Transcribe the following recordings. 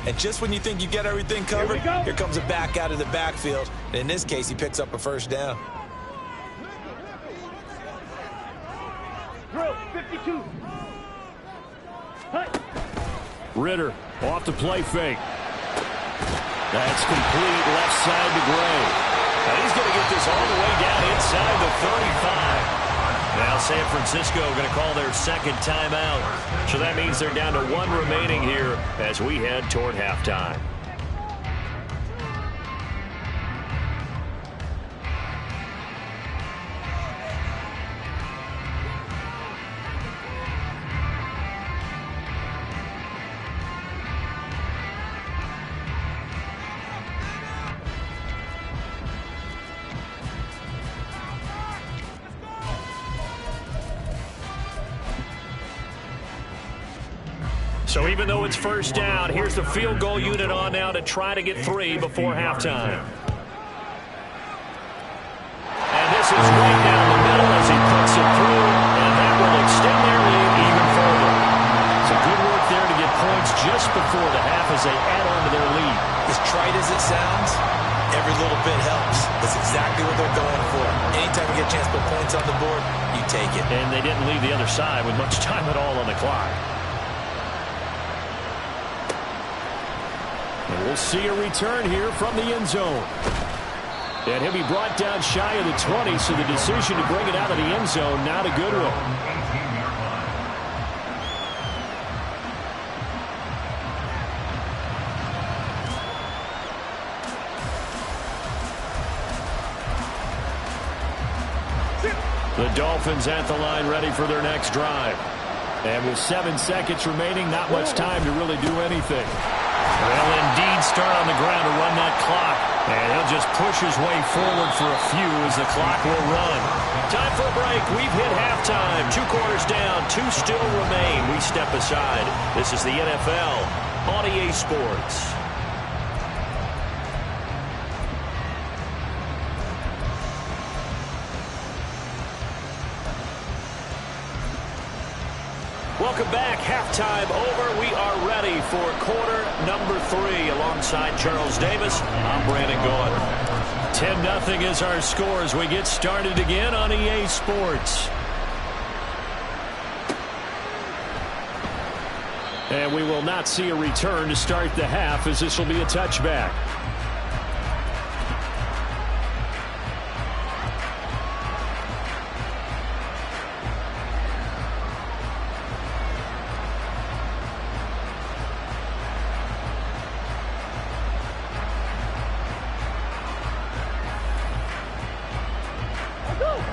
And just when you think you get everything covered, here comes a back out of the backfield. And in this case, he picks up a first down. Drill 52. Ritter off the play fake. That's complete left side to Gray. Now he's going to get this all the way down inside the 35. Now San Francisco going to call their second timeout. So that means they're down to 1 remaining here as we head toward halftime. So even though it's first down, here's the field goal unit on now to try to get 3 before halftime. And this is right down the middle as he puts it through, and that will extend their lead even further. So good work there to get points just before the half as they add on to their lead. As trite as it sounds, every little bit helps. That's exactly what they're going for. Anytime you get a chance to put points on the board, you take it. And they didn't leave the other side with much time at all on the clock. And we'll see a return here from the end zone. And he'll be brought down shy of the 20, so the decision to bring it out of the end zone, not a good one. The Dolphins at the line ready for their next drive. And with 7 seconds remaining, not much time to really do anything. Well, indeed, start on the ground to run that clock. And he'll just push his way forward for a few as the clock will run. Time for a break. We've hit halftime. 2 quarters down. 2 still remain. We step aside. This is the NFL on EA Sports. Welcome back. Halftime over. We are ready for quarter number 3. Alongside Charles Davis, I'm Brandon Gaudin. 10-0 is our score as we get started again on EA Sports. And we will not see a return to start the half, as this will be a touchback.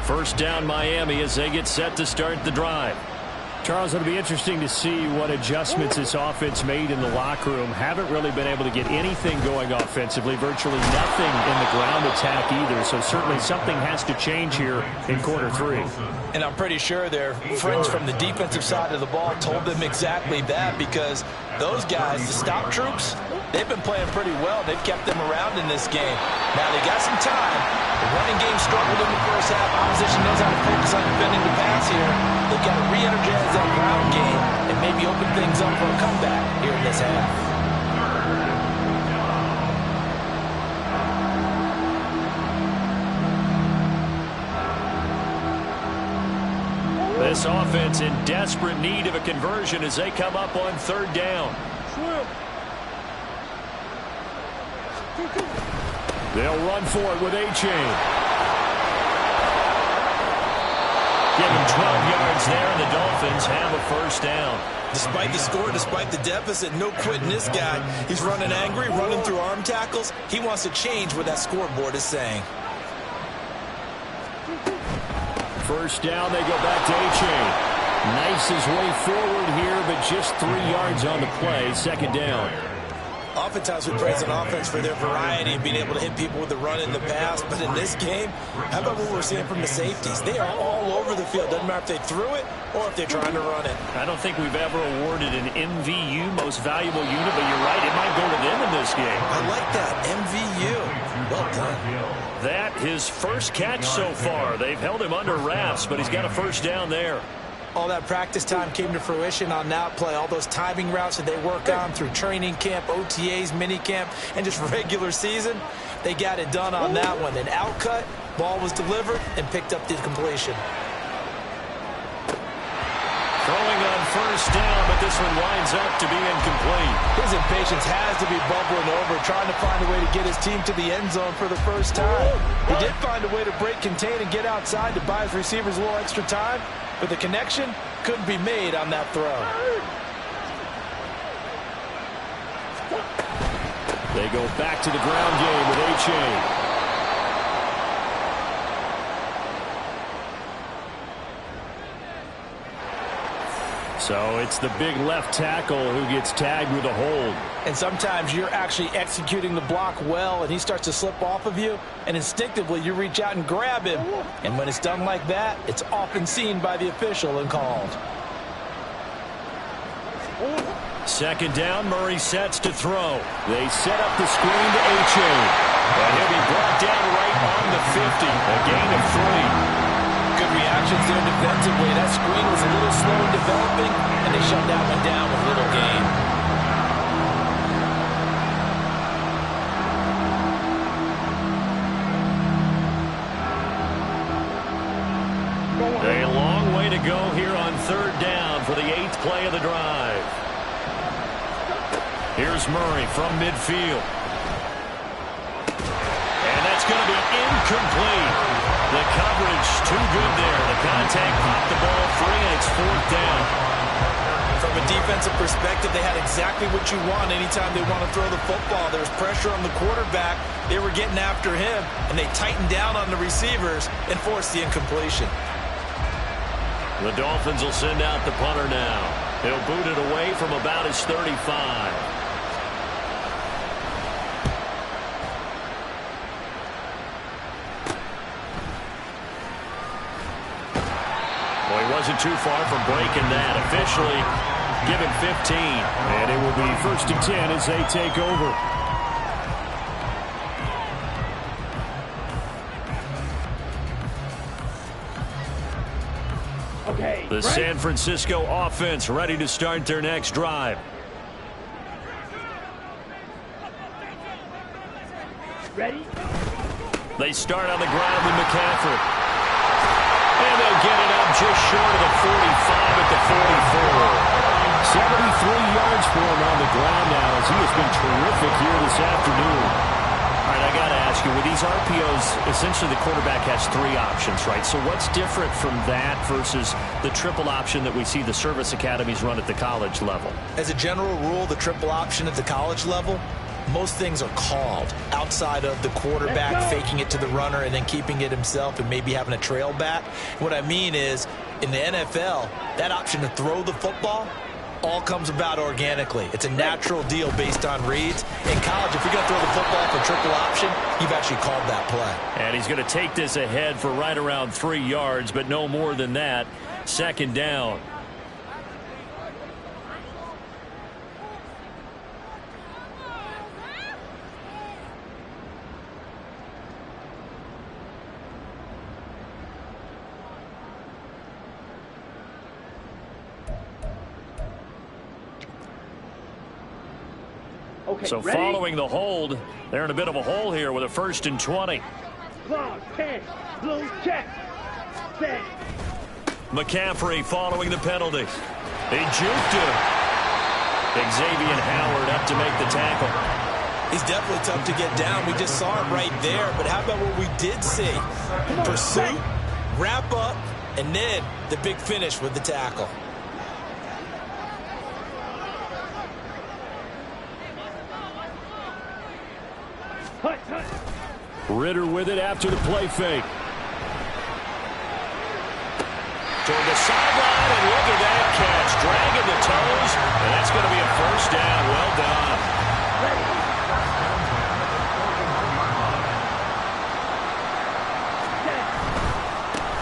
First down Miami as they get set to start the drive. Charles, it'll be interesting to see what adjustments this offense made in the locker room. Haven't really been able to get anything going offensively, virtually nothing in the ground attack either. So certainly something has to change here in quarter 3. And I'm pretty sure their friends from the defensive side of the ball told them exactly that, because those guys, the stop troops, they've been playing pretty well. They've kept them around in this game. Now they got some time. The running game struggled in the first half. Opposition knows how to focus on defending the pass here. They've got to re-energize that ground game and maybe open things up for a comeback here in this half. This offense in desperate need of a conversion as they come up on 3rd down. They'll run for it with A-Chain. Give him 12 yards there, and the Dolphins have a first down. Despite the score, despite the deficit, no quitting this guy. He's running angry, running through arm tackles. He wants to change what that scoreboard is saying. First down, they go back to A-Chain. Knifes his way forward here, but just 3 yards on the play. 2nd down. Oftentimes we praise an offense for their variety and being able to hit people with the run in the pass. But in this game, how about what we're seeing from the safeties? They are all over the field. Doesn't matter if they threw it or if they're trying to run it. I don't think we've ever awarded an MVU, most valuable unit, but you're right, it might go to them in this game. I like that, MVU. Well done. That his first catch so far. They've held him under wraps, but he's got a first down there. All that practice time came to fruition on that play. All those timing routes that they work on through training camp, OTAs, mini camp, and just regular season, they got it done on that one. An outcut, ball was delivered, and picked up the completion. Throwing on first down, but this one winds up to be incomplete. His impatience has to be bubbling over, trying to find a way to get his team to the end zone for the first time. He did find a way to break, contain, and get outside to buy his receivers a little extra time, but the connection couldn't be made on that throw. They go back to the ground game with Achane. So it's the big left tackle who gets tagged with a hold. And sometimes you're actually executing the block well, and he starts to slip off of you, and instinctively you reach out and grab him. And when it's done like that, it's often seen by the official and called. Second down, Murray sets to throw. They set up the screen to Achane. And he'll be brought down right on the 50. A gain of 3. Good reactions there defensively. That screen was a little slow in developing, and they shut that one down with little gain. A long way to go here on third down for the 8th play of the drive. Here's Murray from midfield. And that's going to be incomplete. The coverage too good there. The contact popped the ball free, and it's 4th down. From a defensive perspective, they had exactly what you want anytime they want to throw the football. There was pressure on the quarterback. They were getting after him, and they tightened down on the receivers and forced the incompletion. The Dolphins will send out the punter now. He'll boot it away from about his 35. Well, he wasn't too far from breaking that. Officially given 15. And it will be 1st and 10 as they take over. Okay, the San Francisco offense ready to start their next drive. Ready? They start on the ground with McCaffrey. And they'll get it up just short of the 45 at the 44. 73 yards for him on the ground now as he has been terrific here this afternoon. All right, I got to ask you, with these RPOs, essentially the quarterback has 3 options, right? So what's different from that versus the triple option that we see the service academies run at the college level? As a general rule, the triple option at the college level, most things are called outside of the quarterback faking it to the runner and then keeping it himself and maybe having a trail back. What I mean is, in the NFL, that option to throw the football all comes about organically. It's a natural deal based on reads. In college, if you're going to throw the football for triple option, you've actually called that play. And he's going to take this ahead for right around 3 yards, but no more than that. 2nd down. Okay, So ready? following the hold, they're in a bit of a hole here with a 1st and 20. Clock, 10, blue check, set. McCaffrey following the penalty. He juked him. Xavier Howard up to make the tackle. He's definitely tough to get down. We just saw it right there. But how about what we did see? Pursuit, wrap up, and then the big finish with the tackle. Hut, hut. Ritter with it after the play fake. Toward the sideline, and look at that catch. Dragging the toes, and that's going to be a 1st down. Well done.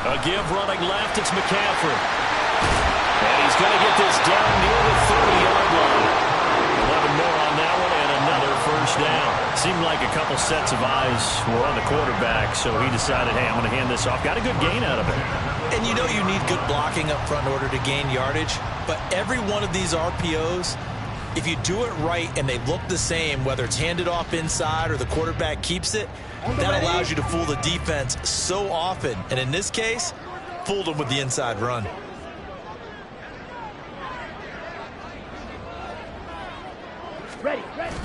A give running left, it's McCaffrey. And he's going to get this down near the 30-yard line. 11 more on that one, and another 1st down. Seemed like a couple sets of eyes were on the quarterback, so he decided, hey, I'm going to hand this off. Got a good gain out of it. And you know you need good blocking up front in order to gain yardage, but every one of these RPOs, if you do it right and they look the same, whether it's handed off inside or the quarterback keeps it, that allows you to fool the defense so often. And in this case, fooled them with the inside run. Ready, ready.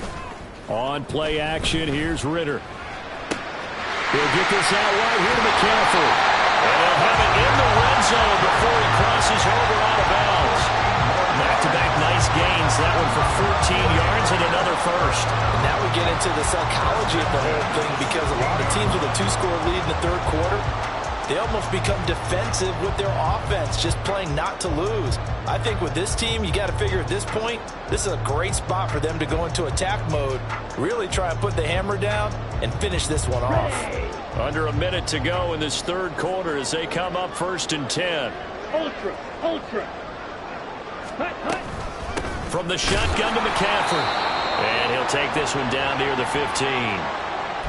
On play action, here's Ritter. He'll get this out right here to McCaffrey. And they'll have it in the red zone before he crosses over out of bounds. Back-to-back nice gains. That one for 14 yards and another first. And now we get into the psychology of the whole thing, because a lot of teams with a 2-score lead in the third quarter, they almost become defensive with their offense, just playing not to lose. I think with this team, you got to figure at this point, this is a great spot for them to go into attack mode, really try and put the hammer down and finish this one off. Under a minute to go in this third quarter as they come up 1st and 10. Ultra, ultra. Hut, hut. From the shotgun to McCaffrey. And he'll take this one down near the 15.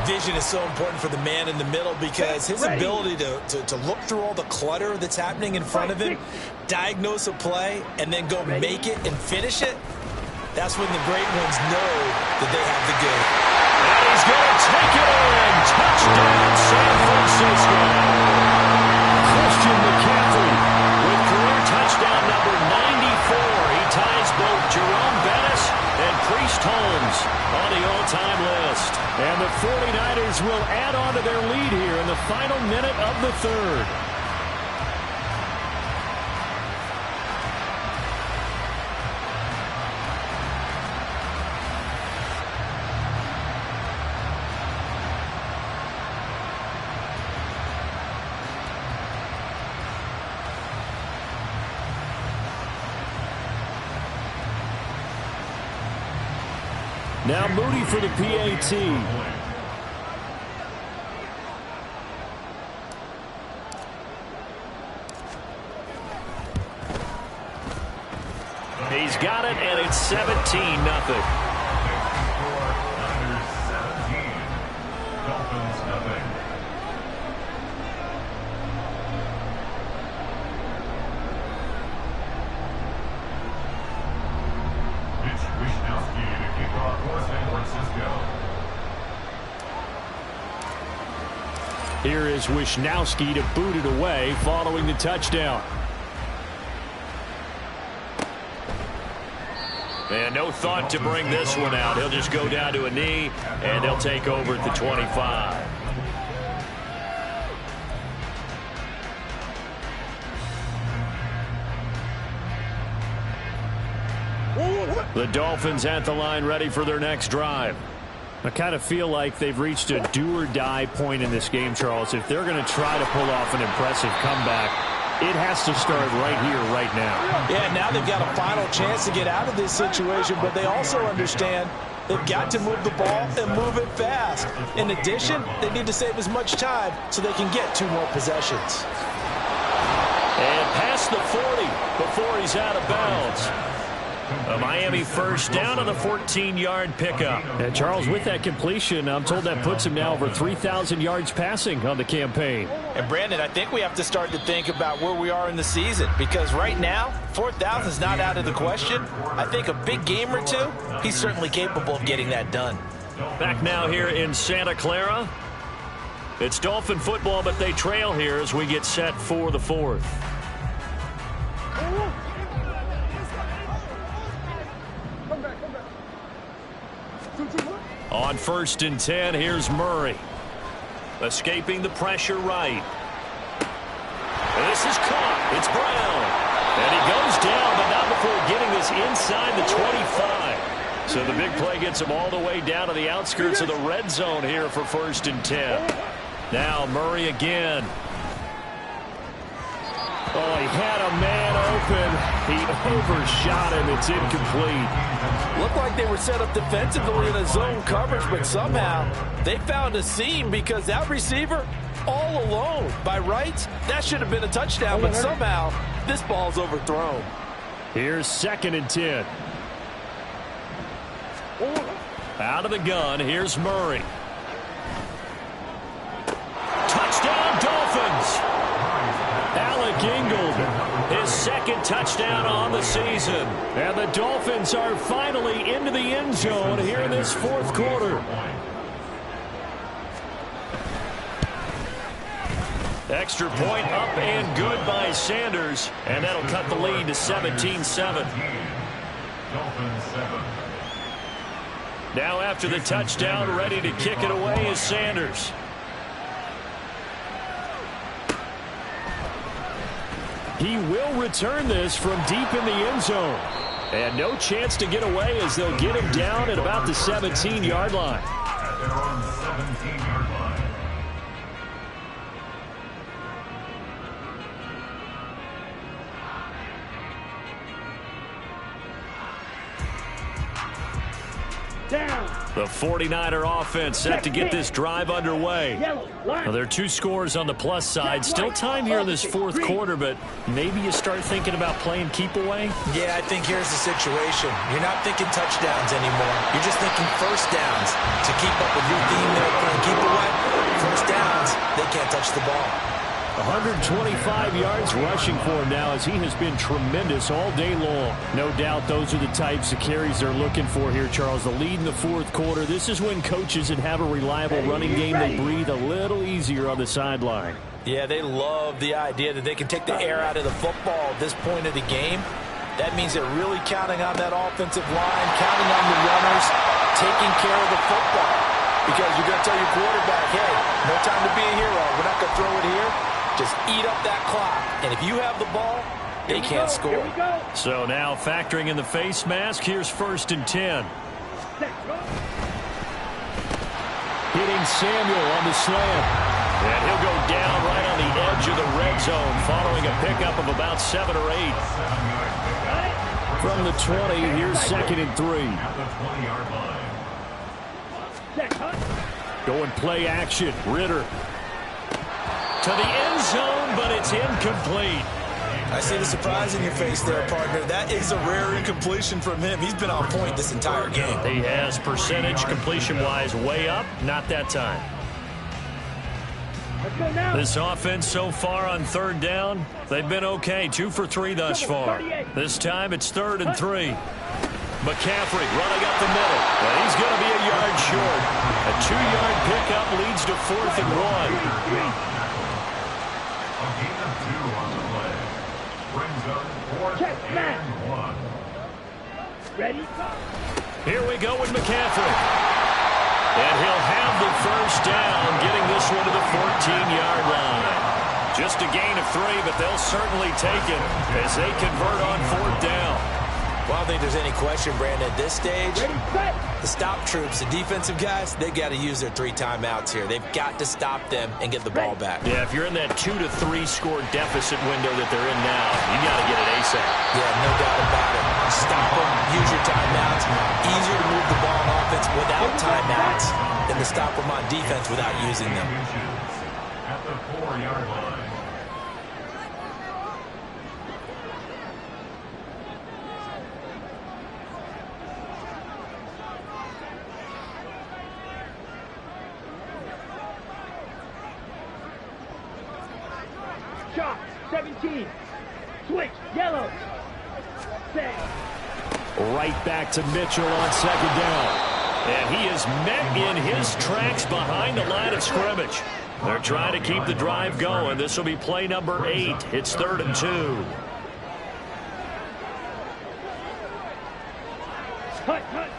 Vision is so important for the man in the middle, because his ability to look through all the clutter that's happening in front of him, diagnose a play, and then go make it and finish it, that's when the great ones know that they have the good. And he's going to take it in. Touchdown, San Francisco. Christian McCaffrey With career touchdown number 94, he ties both Jerome Bettis and Priest Holmes on the all-time list. And the 49ers will add on to their lead here in the final minute of the third. Now Moody for the PAT. He's got it, and it's 17-0. Here is Wisnowski to boot it away following the touchdown. And no thought to bring this one out. He'll just go down to a knee, and they'll take over at the 25. The Dolphins at the line, ready for their next drive. I kind of feel like they've reached a do-or-die point in this game, Charles. If they're going to try to pull off an impressive comeback, it has to start right here, right now. Yeah, now they've got a final chance to get out of this situation, but they also understand they've got to move the ball and move it fast. In addition, they need to save as much time so they can get 2 more possessions. And past the 40 before he's out of bounds. A Miami first down on the 14-yard pickup. And Charles, with that completion, I'm told that puts him now over 3,000 yards passing on the campaign. And Brandon, I think we have to start to think about where we are in the season, because right now, 4,000 is not out of the question. I think a big game or two, he's certainly capable of getting that done. Back now here in Santa Clara. It's Dolphin football, but they trail here as we get set for the 4th. On 1st and 10, here's Murray. Escaping the pressure right. This is caught. It's Brown. And he goes down, but not before getting this inside the 25. So the big play gets him all the way down to the outskirts of the red zone here for 1st and 10. Now Murray again. Oh, he had a man open. He overshot him. It's incomplete. Looked like they were set up defensively in a zone coverage, but somehow they found a seam, because that receiver all alone. By rights, that should have been a touchdown, but somehow this ball's overthrown. Here's 2nd and 10. Out of the gun, here's Murray. Touchdown, Dolphins! Alec jingled. His second touchdown on the season. And the Dolphins are finally into the end zone here in this fourth quarter. Extra point up and good by Sanders. And that'll cut the lead to 17-7. Now after the touchdown, ready to kick it away is Sanders. He will return this from deep in the end zone. And no chance to get away as they'll get him down at about the 17-yard line. They're on 17-yard line. Down. The 49er offense set to get this drive underway. Yellow. Line. Well, there are 2 scores on the plus side. Still time here in this fourth quarter, but maybe you start thinking about playing keep away. Yeah, I think here's the situation. You're not thinking touchdowns anymore. You're just thinking first downs to keep up with your theme there playing keep away. First downs, they can't touch the ball. 125 yards rushing for him now as he has been tremendous all day long. No doubt those are the types of carries they're looking for here, Charles. The lead in the fourth quarter. This is when coaches that have a reliable running game, they breathe a little easier on the sideline. Yeah, they love the idea that they can take the air out of the football at this point of the game. That means they're really counting on that offensive line, counting on the runners, taking care of the football. Because you're going to tell your quarterback, hey, no time to be a hero. We're not going to throw it here. Just eat up that clock. And if you have the ball, they can't score. So now factoring in the face mask, here's 1st and 10. Hitting Samuel on the slam. And he'll go down right on the edge of the red zone following a pickup of about 7 or 8. From the 20, here's 2nd and 3. At the 20-yard line. Going play action. Ritter. To the end zone, but it's incomplete. I see the surprise in your face there, partner. That is a rare incompletion from him. He's been on point this entire game. He has percentage completion-wise way up. Not that time. Let's go now. This offense so far on 3rd down, they've been okay. 2 for 3 thus far. This time it's 3rd and 3. McCaffrey running up the middle. And he's going to be a yard short. A 2-yard pickup leads to 4th and 1. A gain of 2 on the play. Brings up 4th Check back. and 1. Ready? Here we go with McCaffrey. And he'll have the first down, getting this one to the 14-yard line. Just a gain of 3, but they'll certainly take it as they convert on 4th down. Well, I don't think there's any question, Brandon, at this stage. Ready? Set. The stop troops, the defensive guys, they got to use their 3 timeouts here. They've got to stop them and get the ball back. Yeah, if you're in that 2 to 3 score deficit window that they're in now, you got to get it ASAP. Yeah, no doubt about it. Stop them, use your timeouts. Easier to move the ball on offense without timeouts than to stop them on defense without using them. At the 4-yard line. Shot. 17. Switch. Yellow. Set. Right back to Mitchell on 2nd down. And he is met in his tracks behind the line of scrimmage. They're trying to keep the drive going. This will be play number 8. It's 3rd and 2. Hut, hut.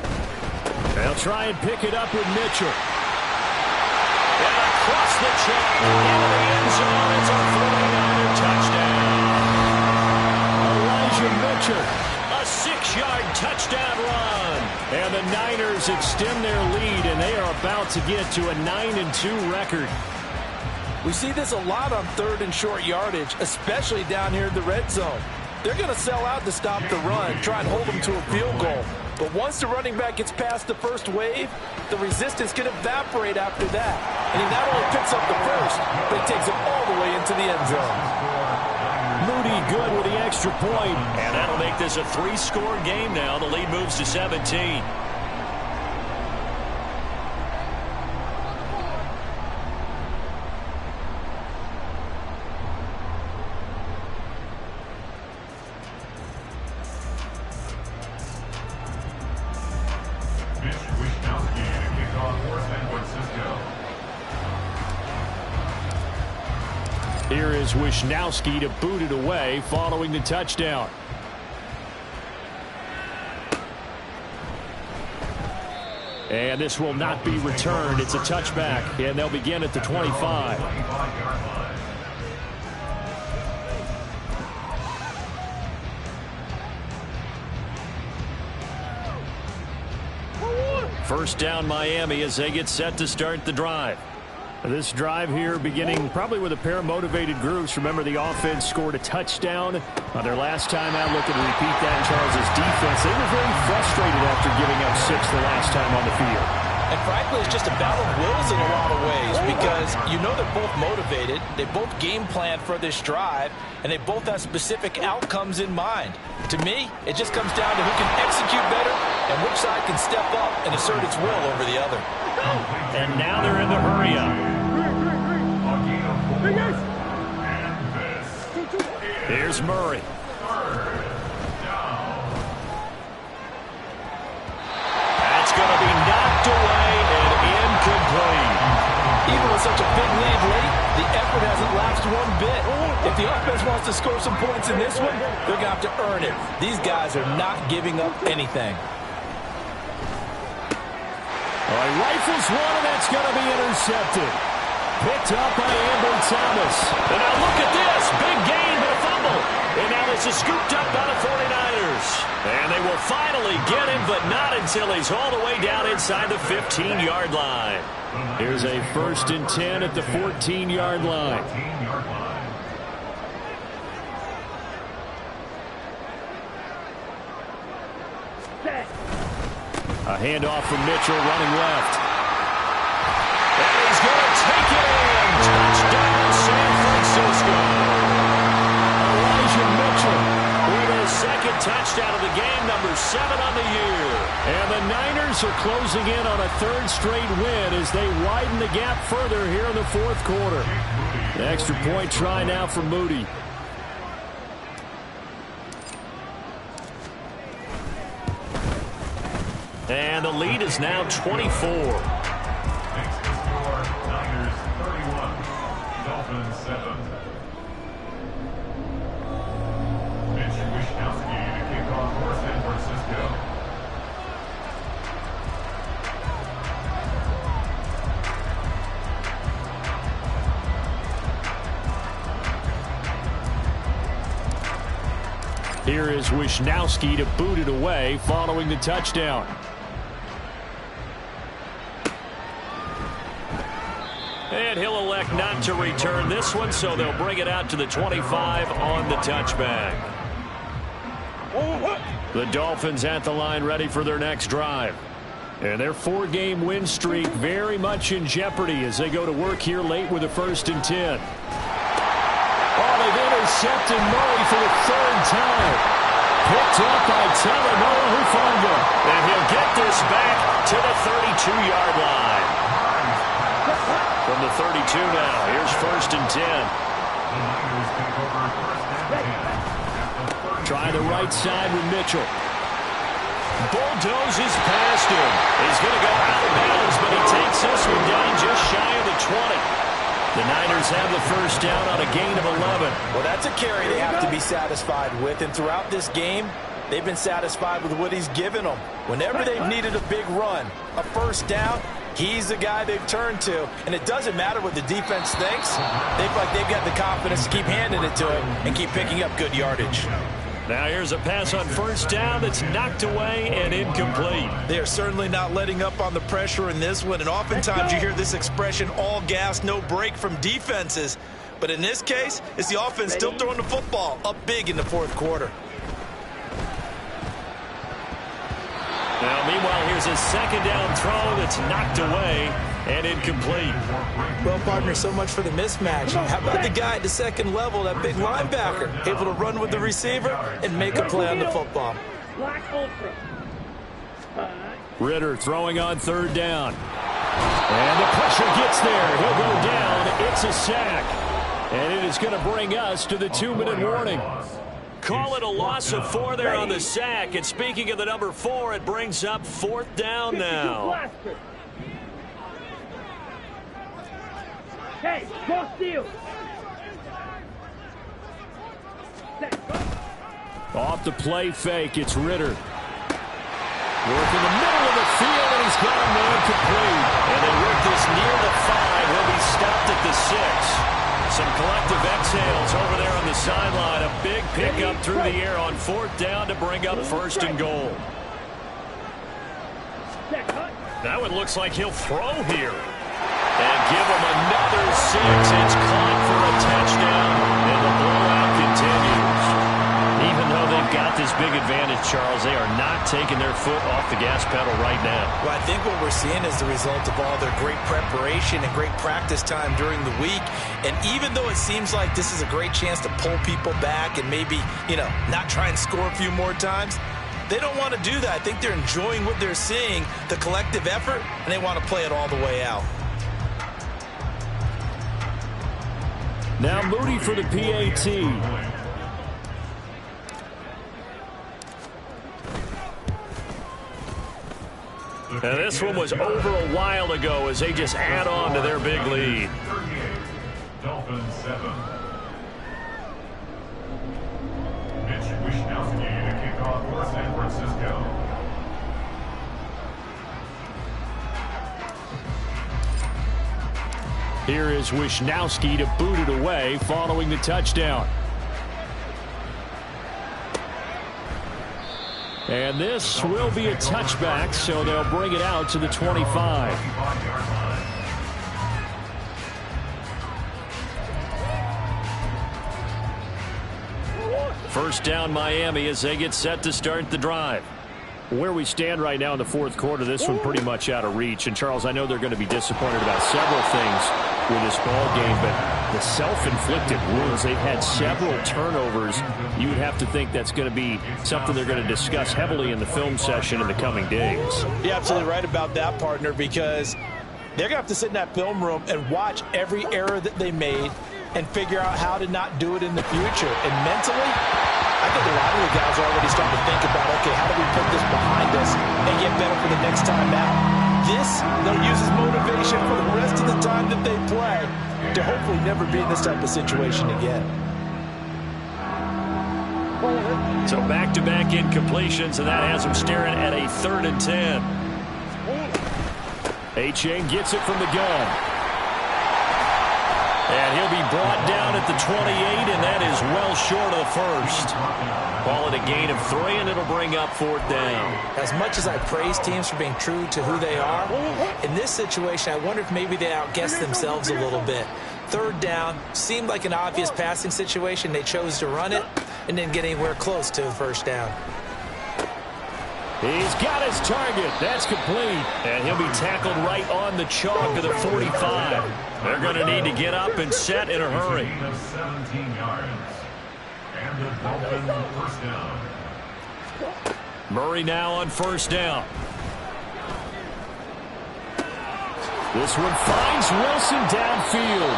They'll try and pick it up with Mitchell. And across the chain into the end zone. It's a 49er touchdown. Elijah Mitchell. A 6-yard touchdown run. And the Niners extend their lead, and they are about to get to a 9-2 record. We see this a lot on 3rd and short yardage, especially down here in the red zone. They're going to sell out to stop the run, try and hold them to a field goal. But once the running back gets past the first wave, the resistance can evaporate after that. And he not only picks up the first, but he takes it all the way into the end zone. Moody good with the extra point. And that'll make this a 3-score game now. The lead moves to 17. Here is Wisnowski to boot it away following the touchdown. And this will not be returned. It's a touchback, and they'll begin at the 25. First down Miami as they get set to start the drive. This drive here beginning probably with a pair of motivated groups. Remember, the offense scored a touchdown on their last time out. Looking to repeat that in Charles' defense. They were very frustrated after giving up 6 the last time on the field. And frankly, it's just a battle of wills in a lot of ways because you know they're both motivated. They both game plan for this drive, and they both have specific outcomes in mind. To me, it just comes down to who can execute better and which side can step up and assert its will over the other. And now they're in the hurry up. Here's Murray. That's going to be knocked away and incomplete. Even with such a big lead late, the effort hasn't lapsed one bit. If the offense wants to score some points in this one, they're going to have to earn it. These guys are not giving up anything. All right, rifles one, and that's going to be intercepted. Picked up by Amber Thomas. And now look at this. Big gain, but a fumble. And now this is scooped up by the 49ers. And they will finally get him, but not until he's all the way down inside the 15-yard line. Here's a 1st and 10 at the 14-yard line. A handoff from Mitchell running left. And he's going to take it in. Touchdown, San Francisco. Elijah Mitchell with his 2nd touchdown of the game, number 7 on the year. And the Niners are closing in on a 3rd straight win as they widen the gap further here in the 4th quarter. The extra point try now for Moody. And the lead is now 24. Makes the score Niners 31, Dolphins 7. Mitch Wisnowski to kick off for San Francisco. Here is Wisnowski to boot it away following the touchdown. And he'll elect not to return this one, so they'll bring it out to the 25 on the touchback. The Dolphins at the line ready for their next drive. And their 4-game win streak very much in jeopardy as they go to work here late with a 1st and 10. Oh, they've intercepted Murray for the 3rd time. Picked up by Talanoa Hufanga. And he'll get this back to the 32-yard line. From the 32 now, here's 1st and 10. Try the right side with Mitchell. Bulldozes past him. He's going to go out of bounds, but he takes this one down just shy of the 20. The Niners have the 1st down on a gain of 11. Well, that's a carry they have to be satisfied with, and throughout this game, they've been satisfied with what he's given them. Whenever they've needed a big run, a 1st down, he's the guy they've turned to. And it doesn't matter what the defense thinks. They feel like they've got the confidence to keep handing it to him and keep picking up good yardage. Now here's a pass on 1st down that's knocked away and incomplete. They are certainly not letting up on the pressure in this one. And oftentimes you hear this expression, all gas, no break from defenses. But in this case, it's the offense still throwing the football up big in the 4th quarter. Now, meanwhile, here's a 2nd down throw that's knocked away and incomplete. Well, partner, so much for the mismatch. How about the guy at the 2nd level, that big linebacker, able to run with the receiver and make a play on the football? Black Ultra. Ritter throwing on 3rd down. And the pressure gets there. He'll go down. It's a sack. And it is going to bring us to the 2-minute warning. Call it a loss of 4 there on the sack. And speaking of the number 4, it brings up 4th down now. Hey, go steal. Off the play fake, it's Ritter. Working the middle of the field, and he's got a man complete. And they work this near the 5. He'll be stopped at the 6. Some collective exhales over there on the sideline. A big pickup through the air on 4th down to bring up 1st and goal. That one looks like he'll throw here. And give him another 6. It's caught for a touchdown, and the blowout continues. Even though they've got this big advantage, Charles, they are not taking their foot off the gas pedal right now. Well, I think what we're seeing is the result of all their great preparation and great practice time during the week. And even though it seems like this is a great chance to pull people back and maybe, not try and score a few more times, they don't want to do that. I think they're enjoying what they're seeing, the collective effort, and they want to play it all the way out. Now Moody for the PAT. Now this one was over a while ago as they just add on to their big lead. 38, Dolphins 7. Mitch Wishnowsky to kick off for San Francisco. Here is Wishnowsky to boot it away following the touchdown. And this will be a touchback, so they'll bring it out to the 25. First down Miami as they get set to start the drive. Where we stand right now in the 4th quarter, this one pretty much out of reach. And, Charles, I know they're going to be disappointed about several things with this ball game, but the self-inflicted wounds, they've had several turnovers. You would have to think that's going to be something they're going to discuss heavily in the film session in the coming days. You're absolutely right about that, partner, because they're going to have to sit in that film room and watch every error that they made and figure out how to not do it in the future. And mentally, I think a lot of the guys are already starting to think about, okay, how do we put this behind us and get better for the next time out? This, they'll use as motivation for the rest of the time that they play to hopefully never be in this type of situation again. So back-to-back incompletions, and that has them staring at a 3rd and 10. Achane gets it from the gun. And he'll be brought down at the 28, and that is well short of the 1st. Call it a gain of 3, and it'll bring up 4th down. As much as I praise teams for being true to who they are, in this situation, I wonder if maybe they outguessed themselves a little bit. 3rd down seemed like an obvious passing situation. They chose to run it and didn't get anywhere close to the 1st down. He's got his target. That's complete. And he'll be tackled right on the chalk of the 45. They're going to need to get up and set in a hurry. 17 yards. And the Dolphins 1st down. Murray now on 1st down. This one finds Wilson downfield.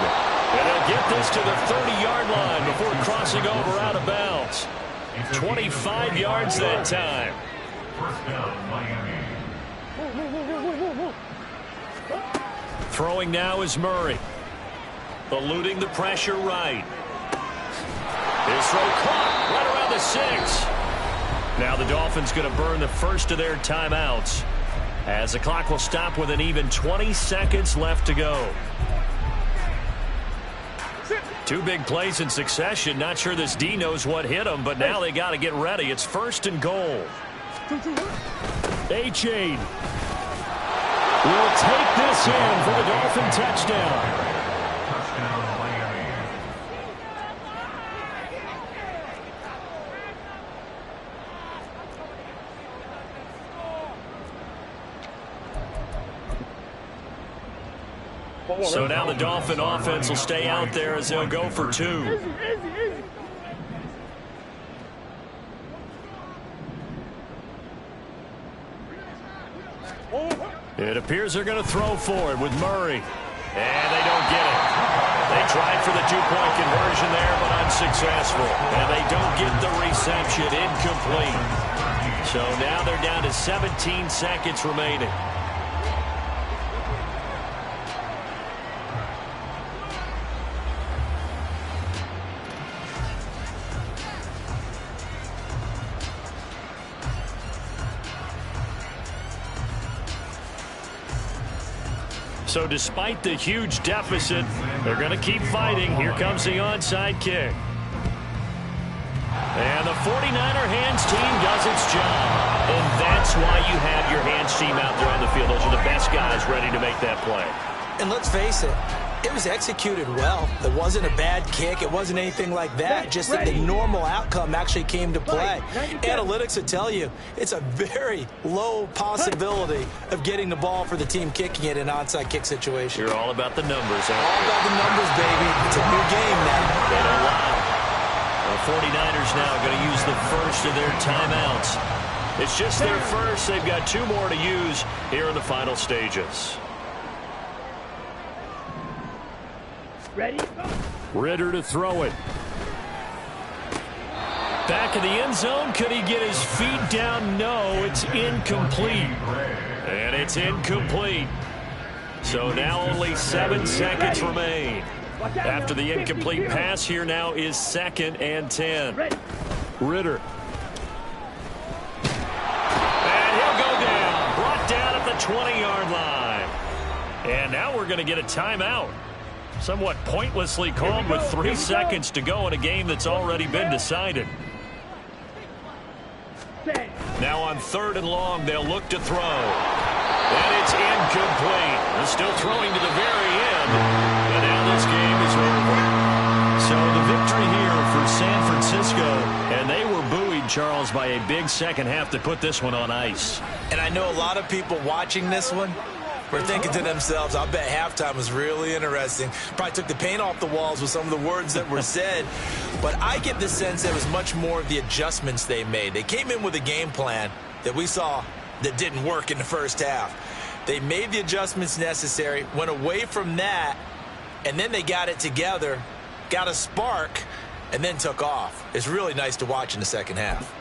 And they'll get this to the 30-yard line before crossing over out of bounds. 25 yards that time. 1st down, Miami. Throwing now is Murray. Eluding the pressure right. His throw caught right around the 6. Now the Dolphins going to burn the first of their timeouts as the clock will stop with an even 20 seconds left to go. 2 big plays in succession. Not sure this D knows what hit him, but now they got to get ready. It's 1st and goal. Achane will take this in for the Dolphin touchdown. Touchdown, Miami. So now the Dolphin offense will stay out there as they'll go for 2. It appears they're going to throw for it with Murray. And they don't get it. They tried for the 2-point conversion there, but unsuccessful. And they don't get the reception. Incomplete. So now they're down to 17 seconds remaining. So despite the huge deficit, they're going to keep fighting. Here comes the onside kick. And the 49er hands team does its job. And that's why you have your hands team out there on the field. Those are the best guys ready to make that play. And let's face it, it was executed well. It wasn't a bad kick. It wasn't anything like that. Just that the normal outcome actually came to play. Analytics would tell you it's a very low possibility of getting the ball for the team kicking it in an onside kick situation. You're all about the numbers, All about the numbers, baby. It's a new game now. They don't lie. The 49ers now going to use the first of their timeouts. It's just their first. They've got 2 more to use here in the final stages. Ready? Ridder to throw it. Back in the end zone. Could he get his feet down? No, it's incomplete. And it's incomplete. So now only 7 seconds remain. After the incomplete pass, here now is 2nd and 10. Ridder. And he'll go down. Brought down at the 20-yard line. And now we're going to get a timeout. Somewhat pointlessly called with 3 seconds to go in a game that's already been decided. Now on 3rd and long, they'll look to throw. And it's incomplete. They're still throwing to the very end. And now this game is over. So the victory here for San Francisco. And they were buoyed, Charles, by a big second half to put this one on ice. And I know a lot of people watching this one were thinking to themselves, I bet halftime was really interesting. Probably took the paint off the walls with some of the words that were said. But I get the sense it was much more of the adjustments they made. They came in with a game plan that we saw that didn't work in the first half. They made the adjustments necessary, went away from that, and then they got it together, got a spark, and then took off. It's really nice to watch in the second half.